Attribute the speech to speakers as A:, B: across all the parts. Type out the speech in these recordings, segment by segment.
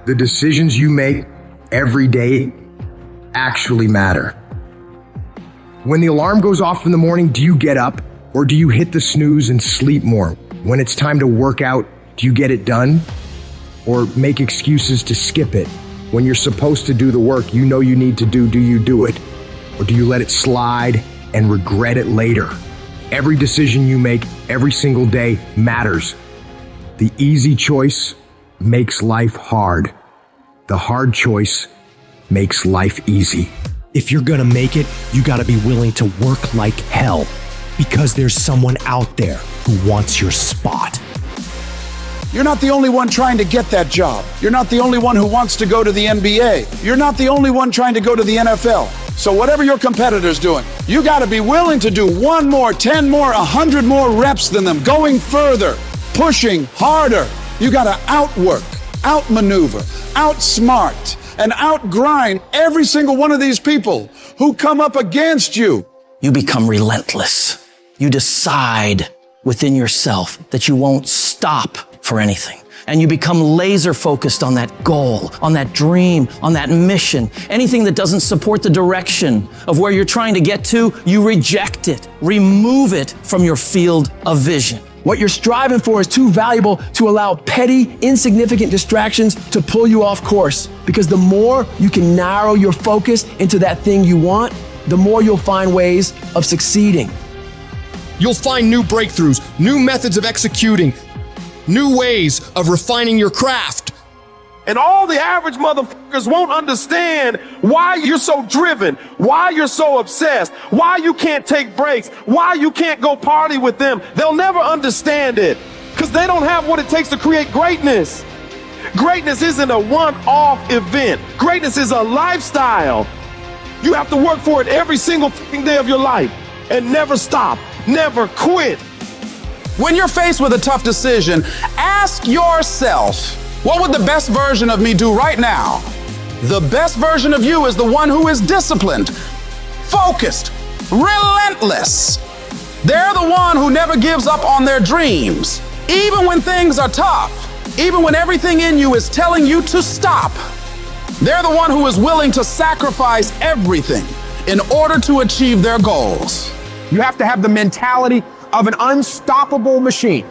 A: The decisions you make every day actually matter. When the alarm goes off in the morning, do you get up or do you hit the snooze and sleep more? When it's time to work out, do you get it done or make excuses to skip it? When you're supposed to do the work you know you need to do you do it? Or do you let it slide and regret it later? Every decision you make every single day matters. The easy choice makes life hard. The hard choice makes life easy.
B: If you're gonna make it, you gotta be willing to work like hell because there's someone out there who wants your spot.
C: You're not the only one trying to get that job. You're not the only one who wants to go to the NBA. You're not the only one trying to go to the NFL. So whatever your competitor's doing, you gotta be willing to do 1 more, 10 more, 100 more reps than them, going further, pushing harder. You gotta outwork, outmaneuver, outsmart, and outgrind every single one of these people who come up against you.
D: You become relentless. You decide within yourself that you won't stop for anything. And you become laser focused on that goal, on that dream, on that mission. Anything that doesn't support the direction of where you're trying to get to, you reject it, remove it from your field of vision.
E: What you're striving for is too valuable to allow petty, insignificant distractions to pull you off course. Because the more you can narrow your focus into that thing you want, the more you'll find ways of succeeding.
F: You'll find new breakthroughs, new methods of executing, new ways of refining your craft.
G: And all the average motherfuckers won't understand why you're so driven, why you're so obsessed, why you can't take breaks, why you can't go party with them. They'll never understand it because they don't have what it takes to create greatness. Greatness isn't a one-off event. Greatness is a lifestyle. You have to work for it every single fucking day of your life and never stop, never quit.
C: When you're faced with a tough decision, ask yourself, what would the best version of me do right now? The best version of you is the one who is disciplined, focused, relentless. They're the one who never gives up on their dreams. Even when things are tough, even when everything in you is telling you to stop, they're the one who is willing to sacrifice everything in order to achieve their goals.
H: You have to have the mentality of an unstoppable machine.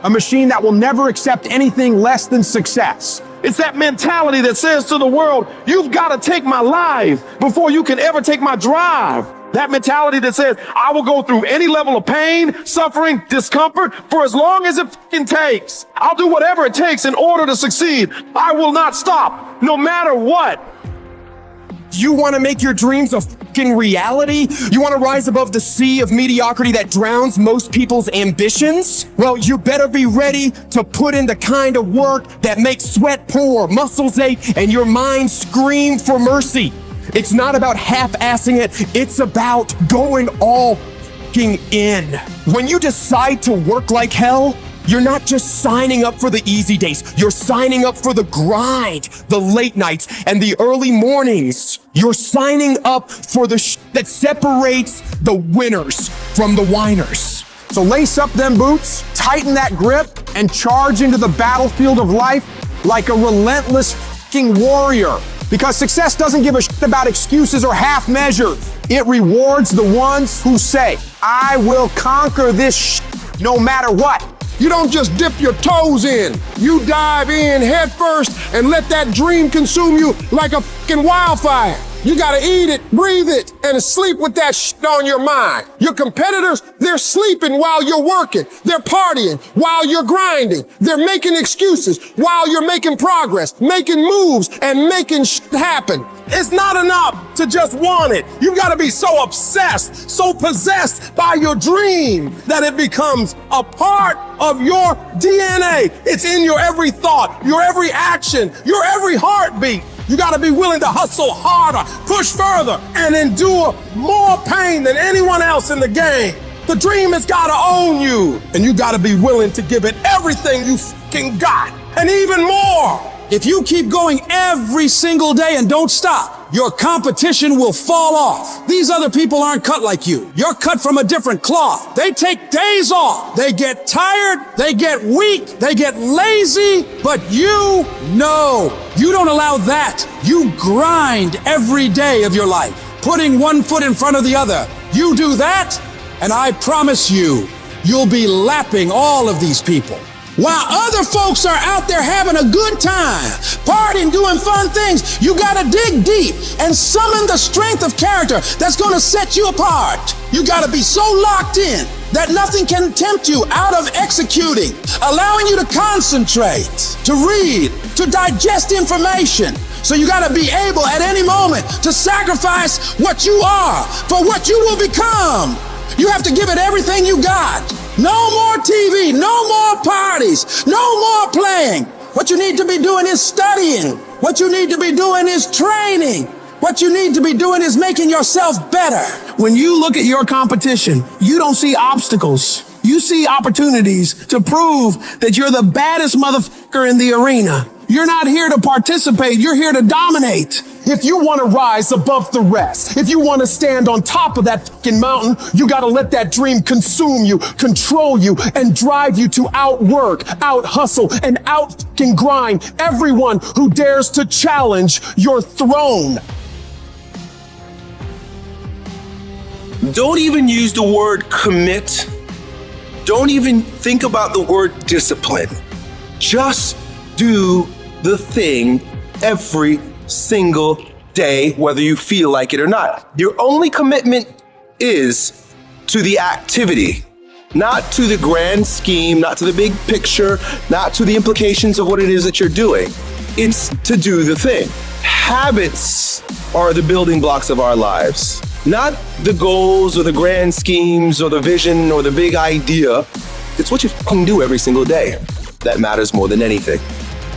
H: A machine that will never accept anything less than success.
G: It's that mentality that says to the world, you've got to take my life before you can ever take my drive. That mentality that says, I will go through any level of pain, suffering, discomfort for as long as it fucking takes. I'll do whatever it takes in order to succeed. I will not stop, no matter what.
F: You want to make your dreams a fucking reality? You want to rise above the sea of mediocrity that drowns most people's ambitions? Well, you better be ready to put in the kind of work that makes sweat pour, muscles ache, and your mind scream for mercy. It's not about half-assing it. It's about going all fucking in. When you decide to work like hell, you're not just signing up for the easy days. You're signing up for the grind, the late nights, and the early mornings. You're signing up for the that separates the winners from the whiners.
H: So lace up them boots, tighten that grip, and charge into the battlefield of life like a relentless fucking warrior. Because success doesn't give a shit about excuses or half measures. It rewards the ones who say, I will conquer this shit no matter what.
I: You don't just dip your toes in. You dive in head first and let that dream consume you like a fucking wildfire. You gotta eat it, breathe it, and sleep with that shit on your mind. Your competitors, they're sleeping while you're working. They're partying while you're grinding. They're making excuses while you're making progress, making moves, and making shit happen.
G: It's not enough to just want it. You gotta be so obsessed, so possessed by your dream that it becomes a part of your DNA. It's in your every thought, your every action, your every heartbeat. You gotta be willing to hustle harder, push further, and endure more pain than anyone else in the game. The dream has gotta own you, and you gotta be willing to give it everything you fucking got, and even more.
C: If you keep going every single day and don't stop, your competition will fall off. These other people aren't cut like you. You're cut from a different cloth. They take days off. They get tired. They get weak. They get lazy. But you know, you don't allow that. You grind every day of your life, putting one foot in front of the other. You do that, and I promise you, you'll be lapping all of these people. While other folks are out there having a good time, partying, doing fun things, you gotta dig deep and summon the strength of character that's gonna set you apart. You gotta be so locked in that nothing can tempt you out of executing, allowing you to concentrate, to read, to digest information. So you gotta be able at any moment to sacrifice what you are for what you will become. You have to give it everything you got. No more TV, no more parties, no more playing. What you need to be doing is studying. What you need to be doing is training. What you need to be doing is making yourself better.
E: When you look at your competition, you don't see obstacles. You see opportunities to prove that you're the baddest motherfucker in the arena. You're not here to participate, you're here to dominate.
F: If you want to rise above the rest, if you want to stand on top of that fucking mountain, you got to let that dream consume you, control you, and drive you to outwork, out hustle, and out fucking grind everyone who dares to challenge your throne.
J: Don't even use the word commit. Don't even think about the word discipline. Just do the thing every single day, whether you feel like it or not. Your only commitment is to the activity, not to the grand scheme, not to the big picture, not to the implications of what it is that you're doing. It's to do the thing. Habits are the building blocks of our lives, not the goals or the grand schemes or the vision or the big idea. It's what you can do every single day that matters more than anything.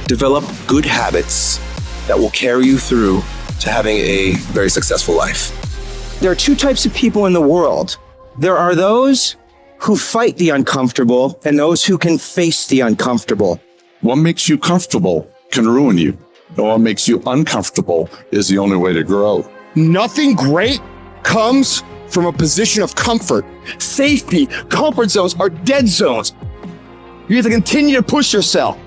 J: Develop good habits that will carry you through to having a very successful life.
K: There are two types of people in the world. There are those who fight the uncomfortable and those who can face the uncomfortable.
L: What makes you comfortable can ruin you. And what makes you uncomfortable is the only way to grow.
I: Nothing great comes from a position of comfort. Safety, comfort zones are dead zones. You have to continue to push yourself.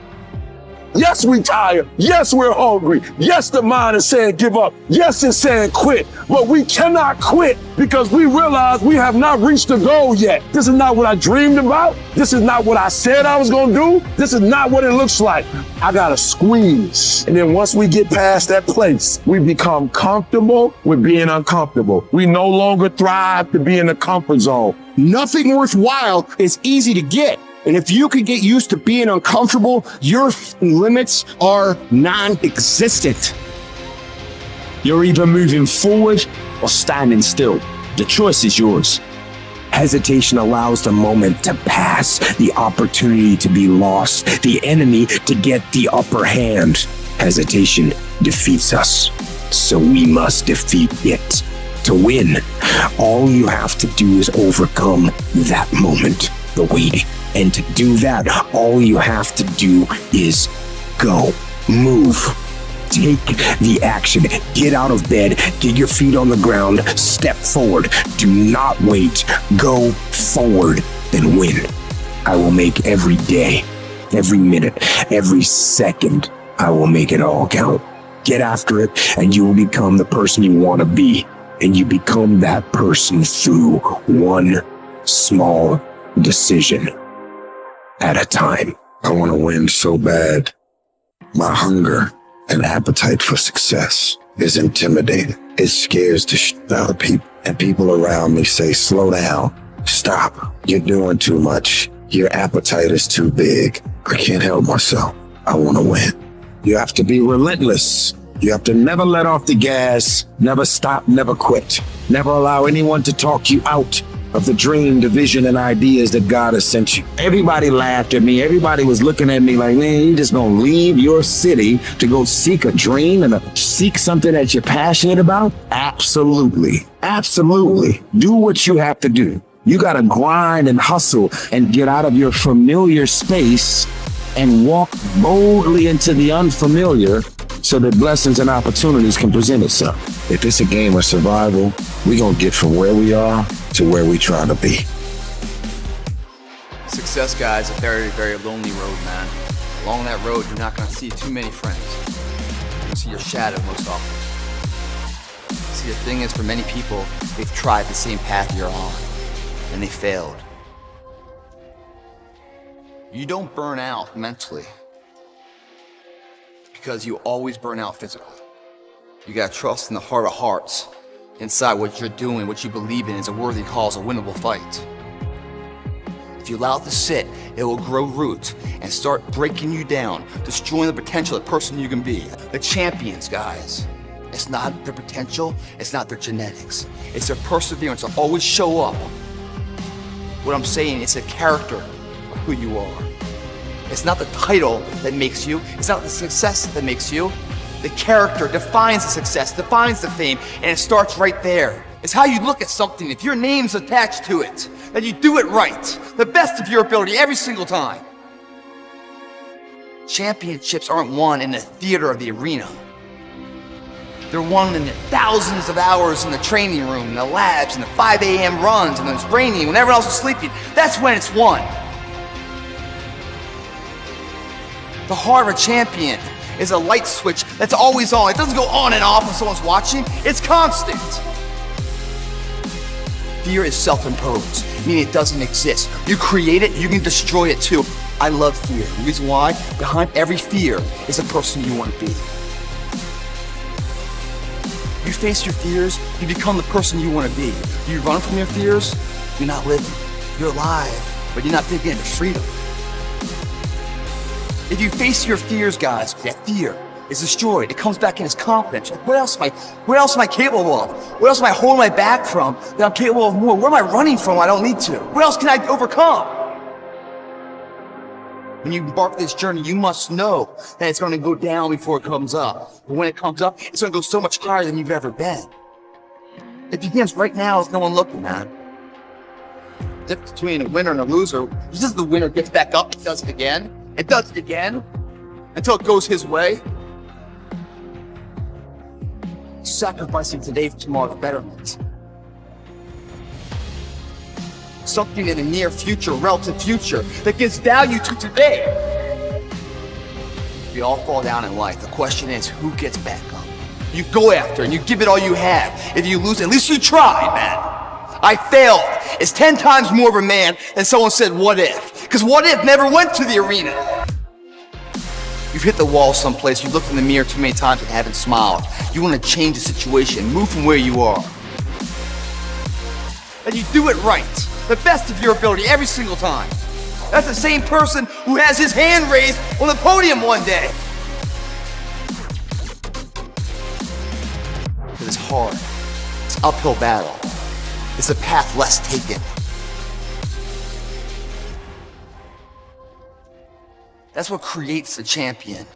I: Yes, we tired. Yes, we're hungry. Yes, the mind is saying give up. Yes, it's saying quit. But we cannot quit because we realize we have not reached the goal yet. This is not what I dreamed about. This is not what I said I was going to do. This is not what it looks like. I got to squeeze. And then once we get past that place, we become comfortable with being uncomfortable. We no longer thrive to be in the comfort zone. Nothing worthwhile is easy to get. And if you can get used to being uncomfortable, your limits are non-existent.
M: You're either moving forward or standing still. The choice is yours.
N: Hesitation allows the moment to pass, the opportunity to be lost, the enemy to get the upper hand. Hesitation defeats us, so we must defeat it. To win, all you have to do is overcome that moment, the waiting. And to do that, all you have to do is go, move, take the action, get out of bed, get your feet on the ground, step forward. Do not wait, go forward and win. I will make every day, every minute, every second, I will make it all count. Get after it and you will become the person you want to be. And you become that person through one small decision at a time.
O: I want to win so bad. My hunger and appetite for success is intimidating. It scares the shit out of people. And people around me say, slow down, stop. You're doing too much. Your appetite is too big. I can't help myself. I want to win. You have to be relentless. You have to never let off the gas, never stop, never quit. Never allow anyone to talk you out of the dream, the vision, and ideas that God has sent you. Everybody laughed at me. Everybody was looking at me like, man, you just gonna leave your city to go seek a dream and seek something that you're passionate about? Absolutely. Absolutely. Do what you have to do. You gotta grind and hustle and get out of your familiar space and walk boldly into the unfamiliar so that blessings and opportunities can present itself. If it's a game of survival, we gonna get from where we are to where we trying to be.
P: Success, guys, is a very, very lonely road, man. Along that road, you're not gonna see too many friends. You'll see your shadow most often. See, the thing is, for many people, they've tried the same path you're on, and they failed. You don't burn out mentally, because you always burn out physically. You gotta trust in the heart of hearts, inside what you're doing, what you believe in is a worthy cause, a winnable fight. If you allow it to sit, it will grow roots and start breaking you down, destroying the potential of the person you can be. The champions, guys, it's not their potential, it's not their genetics. It's their perseverance to always show up. What I'm saying, it's a character of who you are. It's not the title that makes you, it's not the success that makes you. The character defines the success, defines the fame, and it starts right there. It's how you look at something. If your name's attached to it, then you do it right, the best of your ability every single time. Championships aren't won in the theater of the arena. They're won in the thousands of hours in the training room, in the labs, in the 5 a.m. runs, and it's raining when everyone else is sleeping. That's when it's won. The heart of a champion is a light switch that's always on. It doesn't go on and off when someone's watching. It's constant. Fear is self-imposed, meaning it doesn't exist. You create it, you can destroy it too. I love fear. The reason why, behind every fear is a person you want to be. You face your fears, you become the person you want to be. You run from your fears, you're not living. You're alive, but you're not taking into freedom. If you face your fears, guys, that fear is destroyed. It comes back in as confidence. What else am I capable of? What else am I holding my back from that I'm capable of more? Where am I running from I don't need to? What else can I overcome? When you embark this journey, you must know that it's going to go down before it comes up. But when it comes up, it's going to go so much higher than you've ever been. It begins right now with no one looking, man. The difference between a winner and a loser is just the winner gets back up and does it again. It does it again until it goes his way. Sacrificing today for tomorrow's betterment. Something in the near future, relative future, that gives value to today. We all fall down in life. The question is, who gets back up? You go after and you give it all you have. If you lose, at least you tried, man. I failed. It's 10 times more of a man than someone said, what if? Because what if never went to the arena. You've hit the wall someplace, you looked in the mirror too many times and haven't smiled. You want to change the situation, move from where you are. And you do it right, the best of your ability every single time. That's the same person who has his hand raised on the podium one day. But it's hard, it's an uphill battle. It's a path less taken. That's what creates the champion.